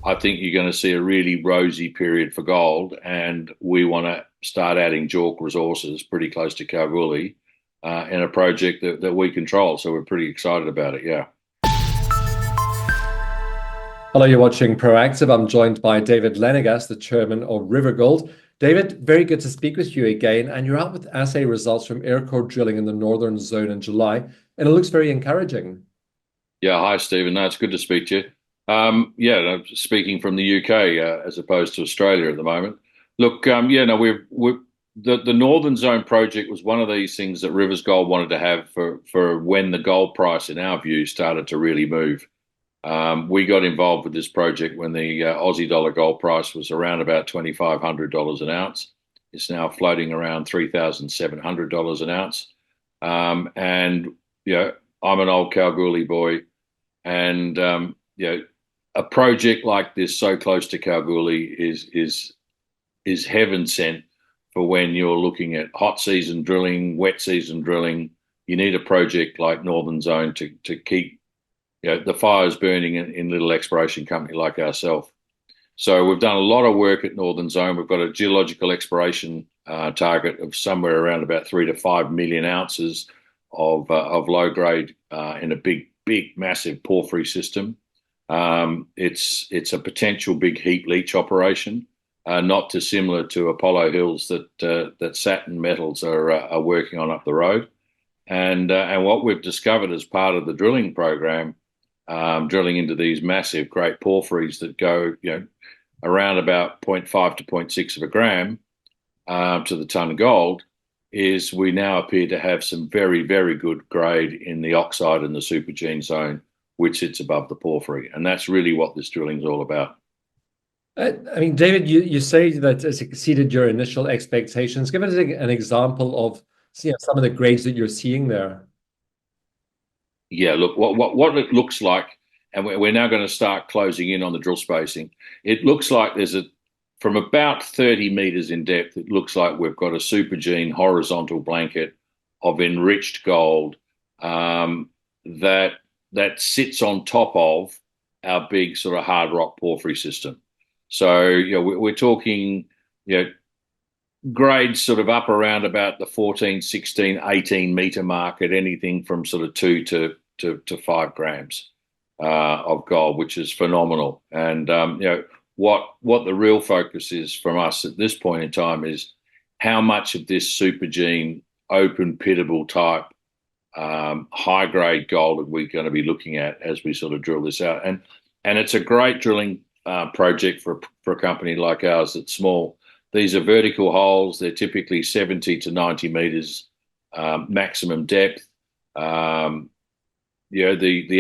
I think you're going to see a really rosy period for gold, and we want to start adding JORC resources pretty close to Kalgoorlie in a project that we control. So we're pretty excited about it. Yeah. Hello, you're watching Proactive. I'm joined by David Lenigas, the chairman of Riversgold. David, very good to speak with you again. And you're out with assay results from air core drilling in the northern zone in July, and it looks very encouraging. Yeah. Hi, Stephen. No, it's good to speak to you. Yeah, no, speaking from the UK as opposed to Australia at the moment. Look, yeah, no, the Northern Zone project was one of these things that Rivers Gold wanted to have for when the gold price, in our view, started to really move. We got involved with this project when the Aussie dollar gold price was around about $2,500 an ounce. It's now floating around $3,700 an ounce. And you know, I'm an old Kalgoorlie boy, and a project like this so close to Kalgoorlie is heaven sent for when you're looking at hot season drilling, wet season drilling. You need a project like Northern Zone to keep the fires burning in little exploration company like ourselves. So we've done a lot of work at Northern Zone. We've got a geological exploration target of somewhere around about 3 to 5 million ounces of low grade in a big, massive porphyry system. It's a potential big heap leach operation, not dissimilar to Apollo Hills that Saturn Metals are working on up the road. And what we've discovered as part of the drilling program, drilling into these massive, great porphyries that go, around about zero point 0.5 to zero point 0.6 of a gram to the tonne of gold, is we now appear to have some very, very good grade in the oxide and the supergene zone, which sits above the porphyry. And that's really what this drilling is all about. I mean, David, you say that it's exceeded your initial expectations. Give us an example of some of the grades that you're seeing there. Yeah, look, what it looks like, and we're now going to start closing in on the drill spacing. It looks like from about 30 meters in depth, it looks like we've got a supergene horizontal blanket of enriched gold that sits on top of our big sort of hard rock porphyry system. So we're talking grades sort of up around about the 14, 16, 18 meter mark at anything from sort of 2 to 5 grams of gold, which is phenomenal. And what the real focus is from us at this point in time is how much of this supergene open pittable type high grade gold are we going to be looking at as we sort of drill this out. And it's a great drilling project for a company like ours that's small. These are vertical holes. They're typically 70 to 90 meters maximum depth. The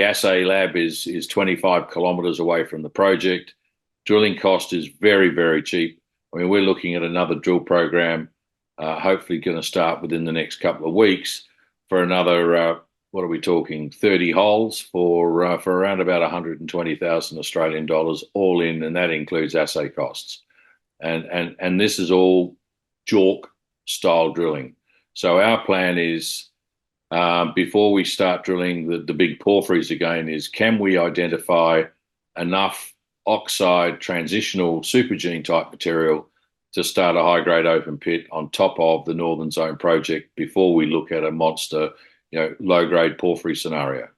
assay lab is 25 kilometers away from the project. Drilling cost is very, very cheap. I mean, we're looking at another drill program, hopefully going to start within the next couple of weeks for another, what are we talking, 30 holes for around about 120,000 Australian dollars all in, and that includes assay costs. And this is all JORC style drilling. So our plan is, before we start drilling the big porphyries again, is can we identify enough oxide transitional supergene type material to start a high grade open pit on top of the Northern Zone project before we look at a monster, low grade porphyry scenario.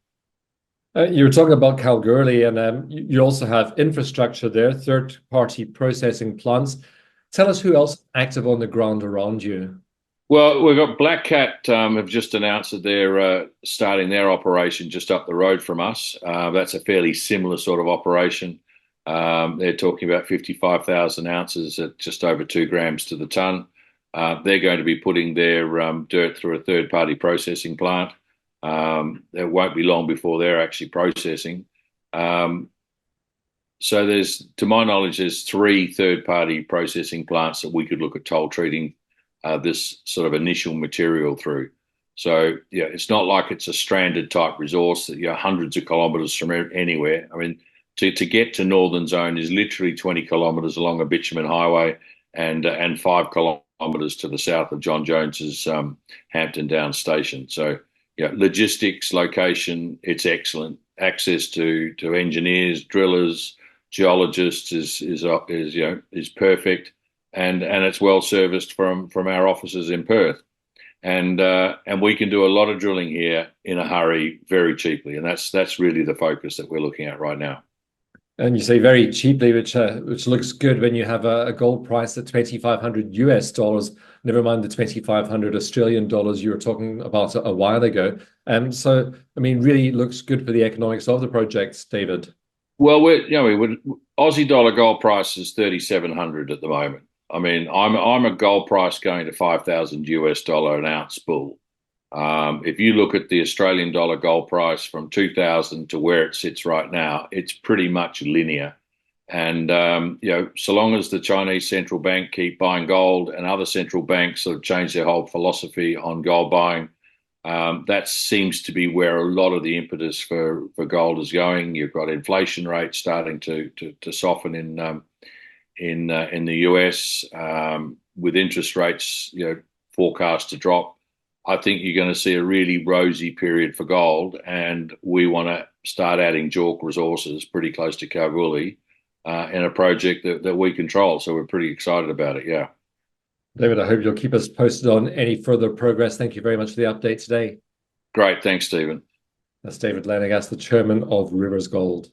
You were talking about Kalgoorlie, and you also have infrastructure there, third-party processing plants. Tell us who else is active on the ground around you. Well, we've got Black Cat have just announced that they're starting their operation just up the road from us. That's a fairly similar sort of operation. They're talking about 55,000 ounces at just over 2 grams to the tonne. They're going to be putting their dirt through a third-party processing plant. It won't be long before they're actually processing. So to my knowledge, there's 3 third-party processing plants that we could look at toll treating this sort of initial material through. So it's not like it's a stranded type resource that you're hundreds of kilometres from anywhere. I mean, to get to Northern Zone is literally 20 kilometres along a bitumen highway and 5 kilometres to the south of John Jones's Hampton Downs station. So logistics, location, it's excellent. Access to engineers, drillers, geologists is perfect, and it's well serviced from our offices in Perth. And we can do a lot of drilling here in a hurry very cheaply, and that's really the focus that we're looking at right now. And you say very cheaply, which looks good when you have a gold price at $2,500 US, never mind the 2,500 Australian dollars you were talking about a while ago. So I mean, really looks good for the economics of the projects, David. Well, Aussie dollar gold price is 3,700 at the moment. I mean, I'm a gold price going to 5,000 US dollar an ounce bull. If you look at the Australian dollar gold price from 2000 to where it sits right now, it's pretty much linear. And so long as the Chinese central bank keep buying gold and other central banks sort of change their whole philosophy on gold buying, that seems to be where a lot of the impetus for gold is going. You've got inflation rates starting to soften in the US, with interest rates forecast to drop. I think you're going to see a really rosy period for gold, and we want to start adding JORC resources pretty close to Kalgoorlie in a project that we control. So we're pretty excited about it. Yeah. David, I hope you'll keep us posted on any further progress. Thank you very much for the update today. Great. Thanks, Stephen. That's David Lenigas, the chairman of Riversgold.